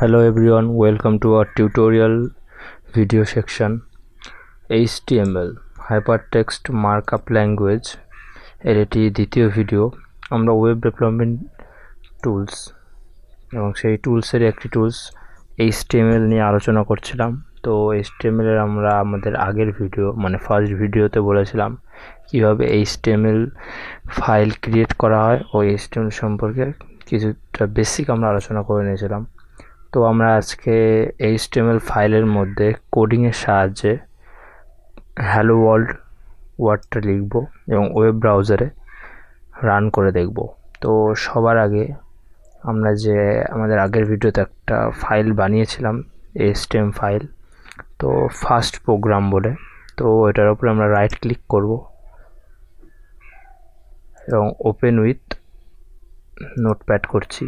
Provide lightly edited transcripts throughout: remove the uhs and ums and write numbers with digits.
Hello everyone, welcome to our tutorial video section. HTML Hypertext Markup Language এর এটি দ্বিতীয় video. আমরা web development tools এবং সেই টুলসের একটি টুলস HTML নিয়ে আলোচনা করছিলাম। তো HTML এর আমরা আমাদের আগের ভিডিও ফার্স্ট ভিডিওতে বলেছিলাম কিভাবে HTML ফাইল ক্রিয়েট করা হয় ও HTML সম্পর্কে কিছুটা বেসিক আমরা আলোচনা করে নিয়েছিলাম। তো আমরা আজকে HTML ফাইলের মধ্যে কোডিংয়ের সাহায্যে হ্যালো ওয়ার্ডটা লিখব এবং ওয়েব ব্রাউজারে রান করে দেখব। তো সবার আগে আমরা যে আমাদের আগের ভিডিওতে একটা ফাইল বানিয়েছিলাম HTML ফাইল, তো ফার্স্ট প্রোগ্রাম বলে, তো এটার উপরে আমরা রাইট ক্লিক করব এবং ওপেন উইথ নোটপ্যাড করছি।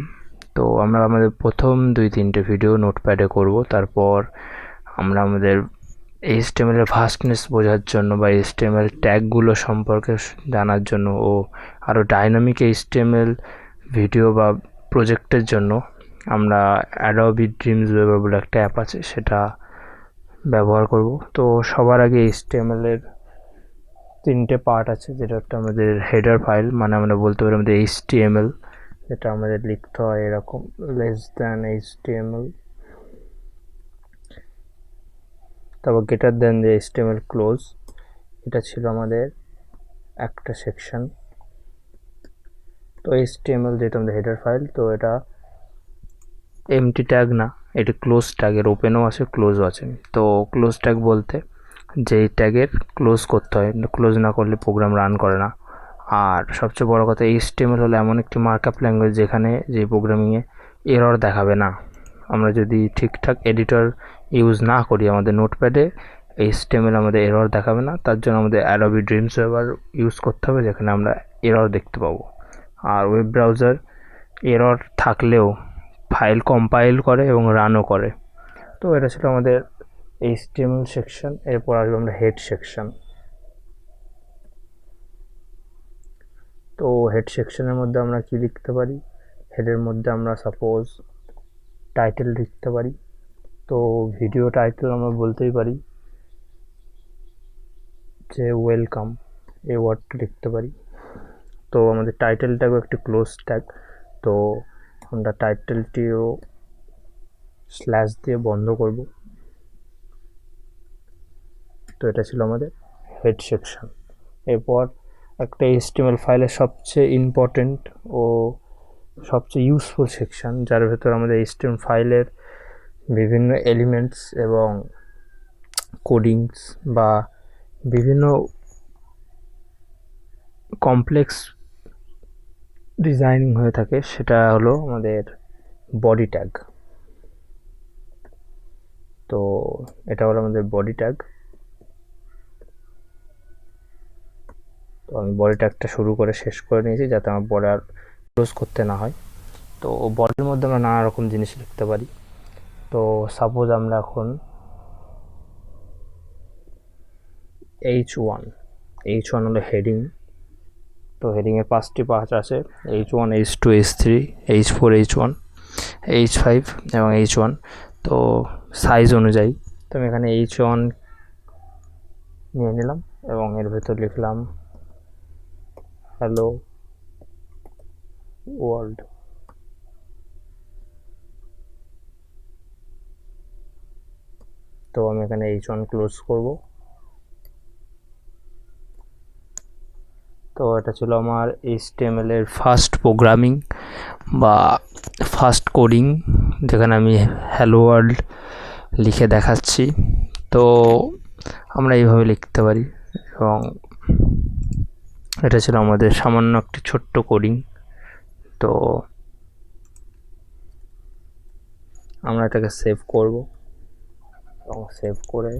তো আমরা আমাদের প্রথম 2-3টে ভিডিও নোটপ্যাডে করব, তারপর আমরা আমাদের HTML এর ভাস্টনেস বোঝার জন্য বা HTML ট্যাগগুলো সম্পর্কে জানার জন্য ও আরও ডাইনামিক HTML ভিডিও বা প্রজেক্টের জন্য আমরা অ্যাডোবি ড্রিমস ওয়েবার বলে একটা অ্যাপ আছে, সেটা ব্যবহার করব। তো সবার আগে HTML এর 3টে পার্ট আছে, যেটা একটা আমাদের হেডার ফাইল, আমরা বলতে পারি আমাদের HTML, যেটা আমাদের লিখতে হয় এরকম লেস দ্যান HTML, তারপর গ্রেটার দ্যান যে HTML ক্লোজ, এটা ছিল আমাদের একটা সেকশন। তো HTML যেটা আমাদের হেডার ফাইল, তো এটা এমটি ট্যাগ না, এটা ক্লোজ ট্যাগের ওপেনও আছে ক্লোজও আছে। তো ক্লোজ ট্যাগ বলতে যেই ট্যাগের ক্লোজ করতে হয়, ক্লোজ না করলে প্রোগ্রাম রান করে না। আর সবচেয়ে বড় কথা, HTML হলো এমন একটি মার্কআপ ল্যাঙ্গুয়েজ যেখানে যে প্রোগ্রামিংয়ে এরর দেখাবে না। আমরা যদি ঠিকঠাক এডিটর ইউজ না করি আমাদের নোটপ্যাডে, HTML আমাদের এরর দেখাবে না। তার জন্য আমাদের অ্যাডোবি ড্রিমস ওয়েবার ইউজ করতে হবে, যেখানে আমরা এরর দেখতে পাবো। আর ওয়েব ব্রাউজার এরর থাকলেও ফাইল কম্পাইল করে এবং রানও করে। তো এটা ছিল আমাদের HTML সেকশন। এরপর আসবে আমরা হেড সেকশন। তো হেড সেকশনের মধ্যে আমরা কি লিখতে পারি? হেডের মধ্যে আমরা সাপোজ টাইটেল লিখতে পারি। তো ভিডিও টাইটেল আমরা বলতেই পারি যে ওয়েলকাম, এই ওয়ার্ডটা লিখতে পারি। তো আমাদের টাইটেলটাও একটি ক্লোজ ট্যাগ, তো আমরা টাইটেলটিও স্ল্যাশ দিয়ে বন্ধ করব। তো এটা ছিল আমাদের হেড সেকশন। এরপর একটা HTML ফাইলের সবচেয়ে ইম্পর্টেন্ট ও সবচেয়ে ইউজফুল সেকশন, যার ভেতর আমাদের HTML ফাইলের বিভিন্ন এলিমেন্টস এবং কোডিংস বা বিভিন্ন কমপ্লেক্স ডিজাইনিং হয়ে থাকে, সেটা হলো আমাদের বডি ট্যাগ। তো এটা হলো আমাদের বডি ট্যাগ। তো আমি বডি ট্যাগটা শুরু করে শেষ করে নিয়েছি, যাতে আমার বর্ডার ক্লোজ করতে না হয়। তো বডির মধ্যে আমরা নানা রকম জিনিস লিখতে পারি। তো সাপোজ আমরা এখন H1 হলো হেডিং। তো হেডিংয়ের 5টি পার্ট আছে, H1, H2, H3, H4, H1, H5 এবং H1। তো সাইজ অনুযায়ী তো আমি এখানে H1 নিয়ে নিলাম এবং এর ভেতর লিখলাম হ্যালো ওয়ার্ল্ড। তো আমি এখানে H1 ক্লোজ করব। তো এটা ছিল আমার HTML এর ফার্স্ট প্রোগ্রামিং বা ফার্স্ট কোডিং, যেখানে আমি হ্যালো ওয়ার্ল্ড লিখে দেখাচ্ছি। তো আমরা এইভাবে লিখতে পারি এবং এটা ছিল আমাদের সামান্য একটি ছোট্ট কোডিং। তো আমরা এটাকে সেভ করব এবং সেভ করে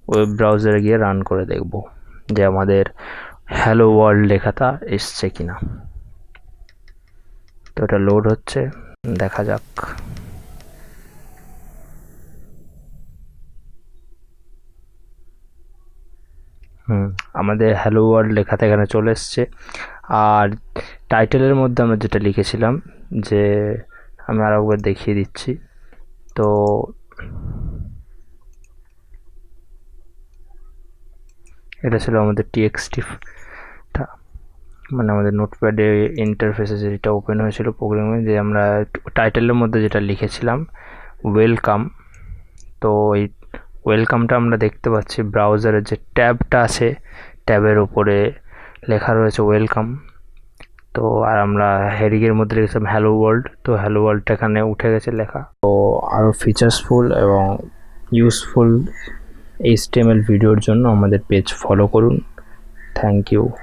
ওয়েব ব্রাউজারে গিয়ে রান করে দেখব যে আমাদের হ্যালো ওয়ার্ল্ড লেখাটা এসছে কিনা। তো এটা লোড হচ্ছে, দেখা যাক। আমাদের হ্যালো ওয়ার্ল্ড লেখাটা এখানে চলে এসছে। আর টাইটেলের মধ্যে আমরা যেটা লিখেছিলাম, যে আমি আরেকবার দেখিয়ে দিচ্ছি, তো এটা ছিল আমাদের টিএক্সটিটা, মানে আমাদের নোটপ্যাডে ইন্টারফেসে যেটা ওপেন হয়েছিল প্রোগ্রামে, যে আমরা টাইটেলের মধ্যে যেটা লিখেছিলাম ওয়েলকাম। তো এই ওয়েলকামটা আমরা দেখতে পাচ্ছি ব্রাউজারের যে ট্যাবটা আছে, ট্যাবের উপরে লেখা রয়েছে ওয়েলকাম। তো আর আমরা হেডিংয়ের মধ্যে লিখেছিলাম হ্যালো ওয়ার্ল্ড, তো হ্যালো ওয়ার্ল্ডটা এখানে উঠে গেছে লেখা। তো আরও ফিচার্সফুল এবং ইউজফুল HTML ভিডিওর জন্য আমাদের পেজ ফলো করুন। Thank you.